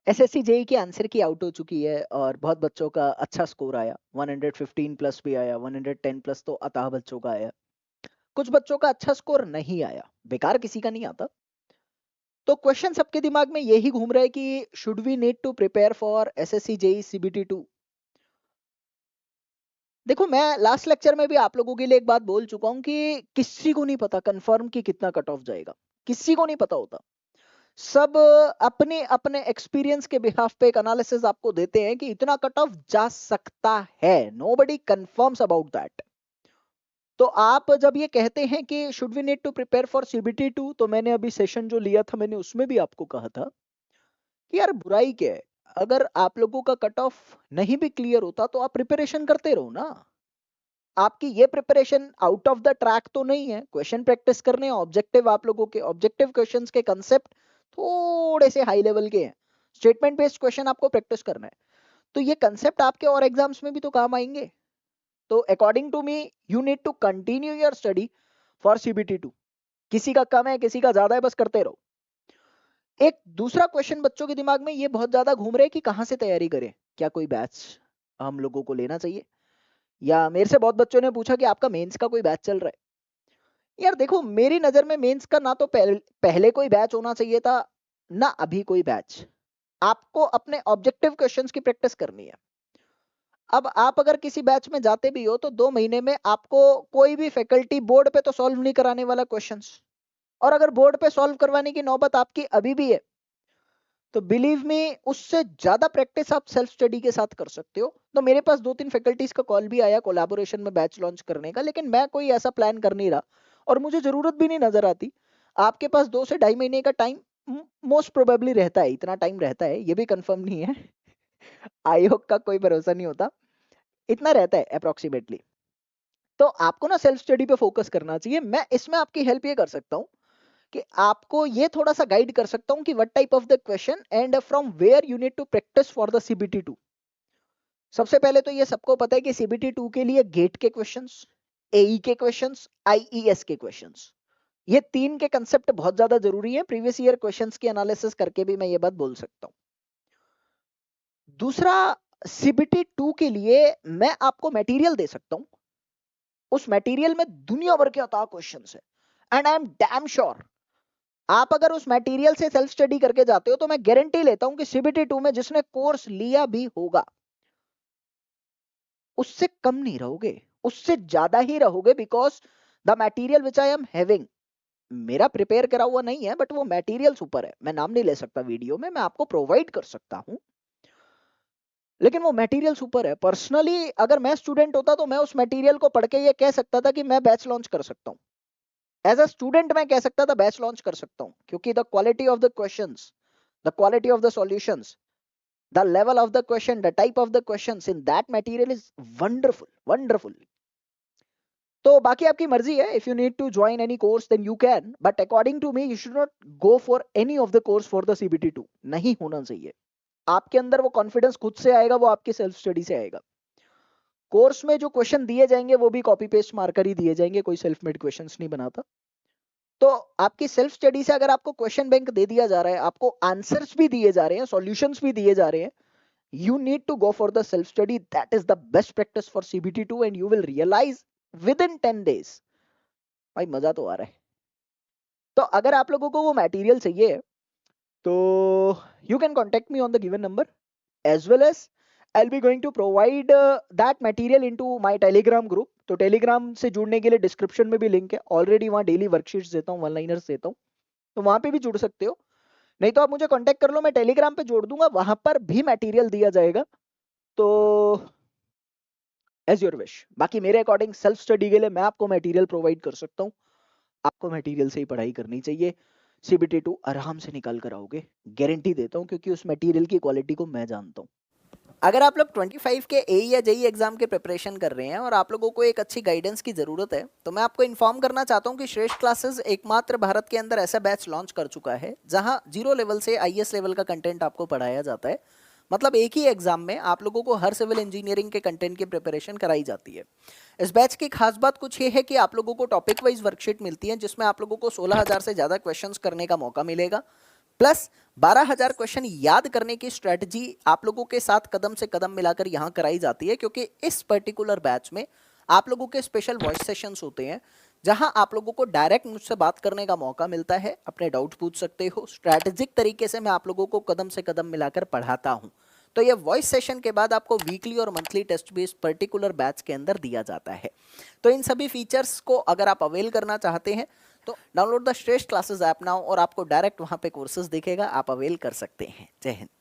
SSC JE की answer की out हो चुकी है और बहुत बच्चों का अच्छा स्कोर आया, 115 प्लस भी आया, 110 प्लस तो अताह बच्चों का आया। कुछ बच्चों का अच्छा स्कोर नहीं आया, बेकार किसी का नहीं आता। तो क्वेश्चन सबके दिमाग में यही घूम रहा है कि should we need to prepare for SSC JE CBT 2। देखो, मैं लास्ट लेक्चर में भी आप लोगों के लिए एक बात बोल चुका हूं कि किसी को नहीं पता कंफर्म कि कितना कट ऑफ जाएगा, किसी को नहीं पता होता। सब अपने अपने एक्सपीरियंस के बिहाफ पे एक एनालिसिस आपको देते हैं कि इतना कट ऑफ जा सकता है, नोबडी कंफर्म्स अबाउट दैट। तो आप जब ये कहते हैं कि should we need to prepare for CBT 2, तो मैंने अभी सेशन जो लिया था मैंने उसमें भी आपको कहा था कि यार बुराई क्या है, अगर आप लोगों का कट ऑफ नहीं भी क्लियर होता तो आप प्रिपरेशन करते रहो ना। आपकी ये preparation out of the track तो नहीं है, क्वेश्चन प्रैक्टिस करने हैं, ऑब्जेक्टिव आप लोगों के ऑब्जेक्टिव क्वेश्चंस के कंसेप्ट थोड़े से हाई लेवल के हैं, स्टेटमेंट बेस्ड क्वेश्चन आपको प्रैक्टिस करना है। तो ये कंसेप्ट आपके और एग्जाम्स में भी तो काम आएंगे। तो according to me you need to continue your study for CBT 2। किसी का कम है, किसी का ज्यादा है, बस करते रहो। एक दूसरा क्वेश्चन बच्चों के दिमाग में ये बहुत ज्यादा घूम रहे हैं कि कहाँ से तैयारी करें, क्या कोई बैच हम लोगों को लेना चाहिए, या मेरे से बहुत बच्चों ने पूछा कि आपका मेंस का कोई बैच चल रहा है। यार देखो, मेरी नजर में मेंस का ना तो पहले कोई बैच होना चाहिए था, ना अभी कोई बैच। आपको अपने ऑब्जेक्टिव क्वेश्चंस की प्रैक्टिस करनी है। अब आप अगर किसी बैच में जाते भी हो तो 2 महीने में आपको कोई भी फैकल्टी बोर्ड पे तो सॉल्व नहीं कराने वाला क्वेश्चंस, और अगर बोर्ड पे सॉल्व करवाने की नौबत आपकी अभी भी है तो बिलीव मी उससे ज्यादा प्रैक्टिस आप सेल्फ स्टडी के साथ कर सकते हो। तो मेरे पास 2-3 फैकल्टीज का कॉल भी आया कोलैबोरेशन में बैच लॉन्च करने का, लेकिन मैं कोई ऐसा प्लान कर नहीं रहा और मुझे जरूरत भी नहीं नजर आती। आपके पास 2 से 2.5 महीने का टाइम मोस्ट प्रोबेबली रहता है, इतना टाइम रहता है, ये भी कंफर्म नहीं है। आयोग का कोई भरोसा नहीं होता, इतना रहता है अप्रोक्सीमेटली। तो आपको ना सेल्फ स्टडी पे फोकस करना चाहिए। मैं इसमें आपकी हेल्प ये कर सकता हूँ कि आपको ये थोड़ा सा गाइड कर सकता हूं कि what type of the question and from where you need to practise for the CBT 2। सबसे पहले तो ये सबको पता है कि सीबीटी 2 के लिए गेट के क्वेश्चंस, एई के क्वेश्चंस, आईईएस के क्वेश्चंस, ये तीन के कंसेप्ट बहुत ज्यादा जरूरी है। प्रीवियस ईयर क्वेश्चंस की एनालिसिस करके भी मैं ये बात बोल सकता हूं। दूसरा, सीबीटी 2 के लिए मैं आपको मटेरियल दे सकता हूं, उस मटेरियल में दुनिया भर के अता क्वेश्चंस है and I am damn sure आप अगर उस मटेरियल से सेल्फ स्टडी करके जाते हो तो मैं गारंटी लेता हूं कि सीबीटी 2 में जिसने कोर्स लिया भी होगा उससे कम नहीं रहोगे, उससे ज्यादा ही रहोगे, because the material which I am having, मेरा प्रिपेयर करा हुआ नहीं है बट वो मटेरियल सुपर है। मैं नाम नहीं ले सकता वीडियो में, मैं आपको प्रोवाइड कर सकता हूं, लेकिन वो मटेरियल सुपर है। पर्सनली अगर मैं स्टूडेंट होता तो मैं उस मटेरियल को पढ़ के ये कह सकता था कि मैं बैच लॉन्च कर सकता हूं। एज अ स्टूडेंट मैं कह सकता था बैच लॉन्च कर सकता हूं, क्योंकि the quality of the questions, the quality of the solutions, the level of the question, the type of the questions in that material is wonderful, wonderful. तो बाकी आपकी मर्जी है, if you need to join any course then you can, but according to me you should not go for any of the course for the CBT 2, नहीं होना चाहिए। आपके अंदर वो कॉन्फिडेंस खुद से आएगा, वो आपकी सेल्फ स्टडी से आएगा। कोर्स में जो क्वेश्चन दिए जाएंगे वो भी कॉपी पेस्ट मारकर ही दिए जाएंगे, कोई सेल्फ मेड क्वेश्चंस नहीं बनाता। तो आपकी सेल्फ स्टडी से अगर आपको क्वेश्चन बैंक दे दिया जा रहा है, आपको आंसर्स भी दिए जा रहे हैं, सॉल्यूशंस भी दिए जा रहे हैं, you need to go for the self study. That is the best practice for CBT 2 and you will realize within 10 days भाई मजा तो आ रहा है। तो अगर आप लोगों को वो मटेरियल चाहिए तो you can contact me on the given number, as well as I'll be going to provide that material into my telegram group। तो टेलीग्राम से जुड़ने के लिए डिस्क्रिप्शन में भी लिंक है, ऑलरेडी वहाँ डेली वर्कशीट्स देता हूँ, वन लाइनर्स देता हूँ, तो वहां पे भी जुड़ सकते हो। नहीं तो आप मुझे कांटेक्ट कर लो, मैं टेलीग्राम पे जोड़ दूंगा, वहां पर भी मटेरियल दिया जाएगा। तो एज योर विश। बाकी मेरे अकॉर्डिंग सेल्फ स्टडी के लिए मैं आपको मटेरियल प्रोवाइड कर सकता हूँ, आपको मटेरियल से ही पढ़ाई करनी चाहिए। सीबीटी 2 आराम से निकाल कर आओगे, गारंटी देता हूँ, क्योंकि उस मटेरियल की क्वालिटी को मैं जानता हूँ। अगर आप लोग 25 के ए या जेई एग्जाम के प्रिपरेशन कर रहे हैं और आप लोगों को एक अच्छी गाइडेंस की ज़रूरत है, तो मैं आपको इन्फॉर्म करना चाहता हूं कि श्रेष्ठ क्लासेस एकमात्र भारत के अंदर ऐसा बैच लॉन्च कर चुका है जहां 0 लेवल से आईएएस लेवल का कंटेंट आपको पढ़ाया जाता है। मतलब एक ही एग्जाम में आप लोगों को हर सिविल इंजीनियरिंग के कंटेंट की प्रिपरेशन कराई जाती है। इस बैच की खास बात कुछ ये है कि आप लोगों को टॉपिक वाइज वर्कशीट मिलती है जिसमें आप लोगों को 16,000 से ज़्यादा क्वेश्चंस करने का मौका मिलेगा, प्लस 12,000 क्वेश्चन याद करने की स्ट्रेटजी आप लोगों के साथ कदम से कदम मिलाकर यहां कराई जाती है, क्योंकि इस पर्टिकुलर बैच में आप लोगों के स्पेशल वॉइस सेशंस होते हैं, जहां आप लोगों को डायरेक्ट मुझसे बात करने का मौका मिलता है, अपने डाउट पूछ सकते हो। स्ट्रैटेजिक तरीके से मैं आप लोगों को कदम से कदम मिलाकर पढ़ाता हूं। तो ये वॉइस सेशन के बाद आपको वीकली और मंथली टेस्ट भी इस पर्टिकुलर बैच के अंदर दिया जाता है। तो इन सभी फीचर्स को अगर आप अवेल करना चाहते हैं तो डाउनलोड द श्रेष्ठ क्लासेस ऐप नाउ, और आपको डायरेक्ट वहां पे कोर्सेज दिखेगा, आप अवेल कर सकते हैं। जय हिंद।